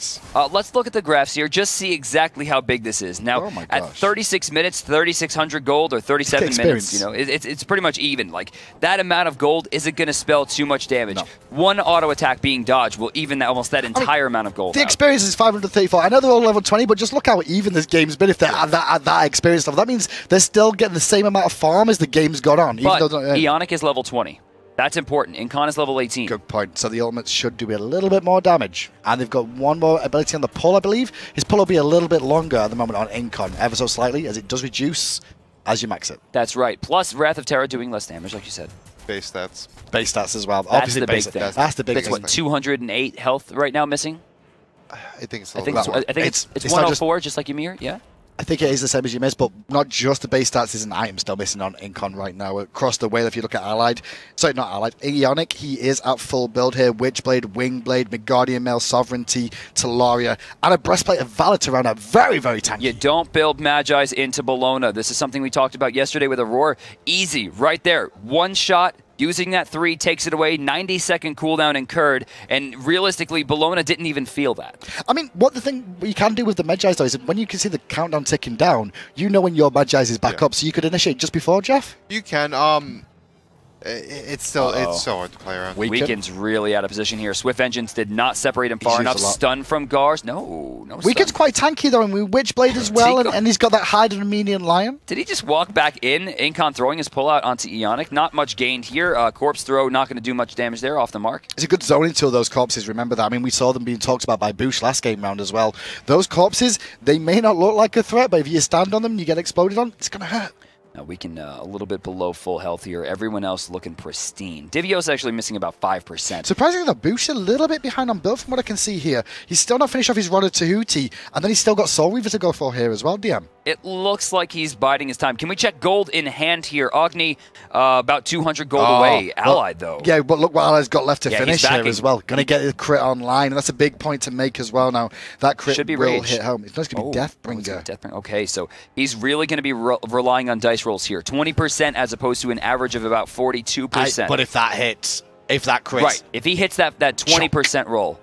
Let's look at the graphs here, just see exactly how big this is. Now, at 36 minutes, 3,600 gold, or 37 minutes, it's pretty much even. Like, that amount of gold isn't going to spell too much damage. No. One auto attack being dodged will even almost that entire amount of gold. The experience is 534. I know they're all level 20, but just look how even this game's been if they're at that experience level. That means they're still getting the same amount of farm as the game's gone on. But Ionic is level 20. That's important. Incon is level 18. Good point. So the ultimates should do a little bit more damage. And they've got one more ability on the pull, I believe. His pull will be a little bit longer at the moment on Incon, ever so slightly, as it does reduce as you max it. That's right. Plus Wrath of Terror doing less damage, like you said. Base stats. Base stats as well. That's Obviously, the big thing. That's the big It's thing. what, 208 health right now missing? I think it's a I think little it's, bit more. it's 104, just like Ymir, yeah? I think it is the same as you missed, but not just the base stats is an item still missing on Incon right now. Across the way, if you look at Allied, sorry, not Allied, Ionic, he is at full build here. Witchblade, Wingblade, Midgardian Mail, Sovereignty, Talaria, and a breastplate of Valor to round out. Very, very tanky. You don't build Magi's into Bologna. This is something we talked about yesterday with Aurora. Easy, right there. One shot. Using that 3 takes it away, 90-second cooldown incurred, and realistically, Bologna didn't even feel that. I mean, what you can do with the Magi's, though, is when you can see the countdown ticking down, you know when your Magi's is back up, so you could initiate just before, Jeff? You can. It's still it's so hard to play around. Weekend's really out of position here. Swift Engines did not separate him far enough. Stun from Gars. No stun. Weekend's quite tanky, though, and we Witchblade as well, and he's got that hide and median Lion. Did he just walk back in? Incon throwing his pullout onto Ionic. Not much gained here. Corpse throw not going to do much damage there, off the mark. It's a good zoning tool, those corpses, remember that. I mean, we saw them being talked about by Boosh last game round as well. Those corpses, they may not look like a threat, but if you stand on them and you get exploded on, it's going to hurt. Now Weekend a little bit below full health here. Everyone else looking pristine. Divio's actually missing about 5%. Surprisingly, though, Boosh a little bit behind on build from what I can see here. He's still not finished off his Rod of Tahuti, and then he's still got Soul Reaver to go for here as well, DM. It looks like he's biding his time. Can we check gold in hand here? Agni, about 200 gold away. Allied, though. Yeah, but look what Allied's got left to finish here backing. as well. Going to get the crit online, and that's a big point to make as well now. That crit Should be will rage. hit home. It's not going to be Deathbringer. Deathbringer. Okay, so he's really going to be relying on dice rolls here. 20% as opposed to an average of about 42%. But if that hits, if that crits. Right, if he hits that 20% roll.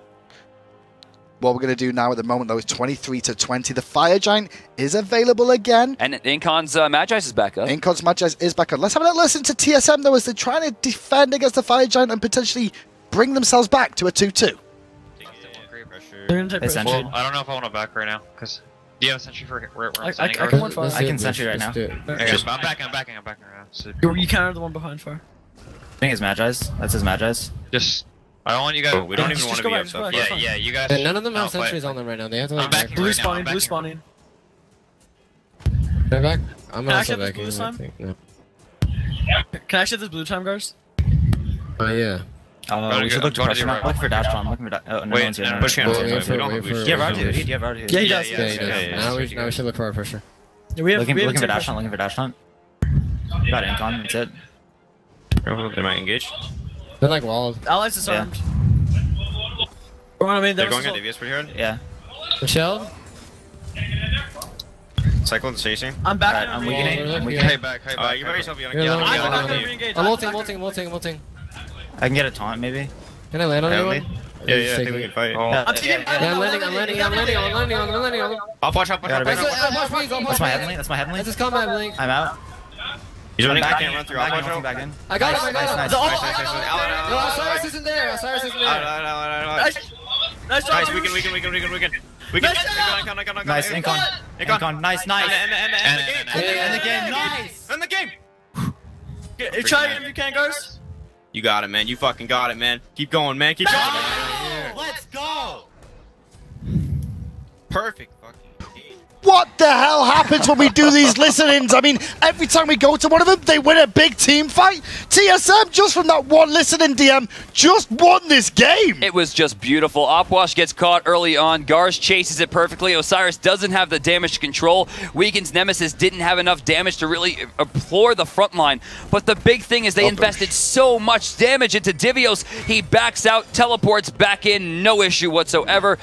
What we're going to do now at the moment, though, is 23 to 20. The Fire Giant is available again. And Incon's Magi's is back up. Incon's Magi's is back up. Let's have a listen to TSM, though, as they're trying to defend against the Fire Giant and potentially bring themselves back to a 2-2. Well, I don't know if I want to back right now, because do you have a sentry for where I'm I can sentry right now. I'm backing around. So You counter the one behind fire. I think it's Magi's. That's his Magi's. just, I don't want you guys. We don't even want to be up so. Yeah, You guys. None of them have sentries on them right now. They have to I'm backing blue right now. spawning, blue spawning. They're back. I'm Can I also shift this backing. blue I time? think. No. Can I shift this blue time, guys? Oh yeah. We should look to pressure. Look for dash on. Look for dash. Oh, no Wait, one's here. push him. Wait for We don't it, have wait for blue. it. Do you have Rod dude? Do you have Rod dude? Yeah, he does. Yeah, he does. Now we should look for our pressure. Yeah, we have Looking for dash on. Looking for dash on. Got Incon. That's it. They might engage. They're like walled. Allies disarmed. I mean, They're going at Devious pretty hard. Yeah. Michelle? Cyclone's chasing. I'm back. Alright, I'm weakening. I'm weakening. Hey back. You better yourself. You're low. I'm ulting. I can get a taunt maybe. Can I land on anyone? Yeah, I think we can fight. Yeah, I'm landing. I'll watch. Got a big- That's my heavenly. That's my heavenly. That's his combat blink. I'm out. He's running back back. in. Can't run through. Back I'll in. watch. Back in. I got him. Nice. No, Osiris isn't there. Nice job. Nice. We can. Nice. Incon. Nice. And the game. Nice. End the game. Try it if you can, guys. You got it, man. You fucking got it, man. Keep going, man. Keep going. Let's go. Perfect. What the hell happens when we do these listen-ins? I mean, every time we go to one of them, they win a big team fight. TSM, just from that one listen-in, DM, just won this game. It was just beautiful. Opwash gets caught early on. Gars chases it perfectly. Osiris doesn't have the damage to control. Weekend's Nemesis didn't have enough damage to really floor the front line. But the big thing is they invested so much damage into Divios. He backs out, teleports back in, no issue whatsoever.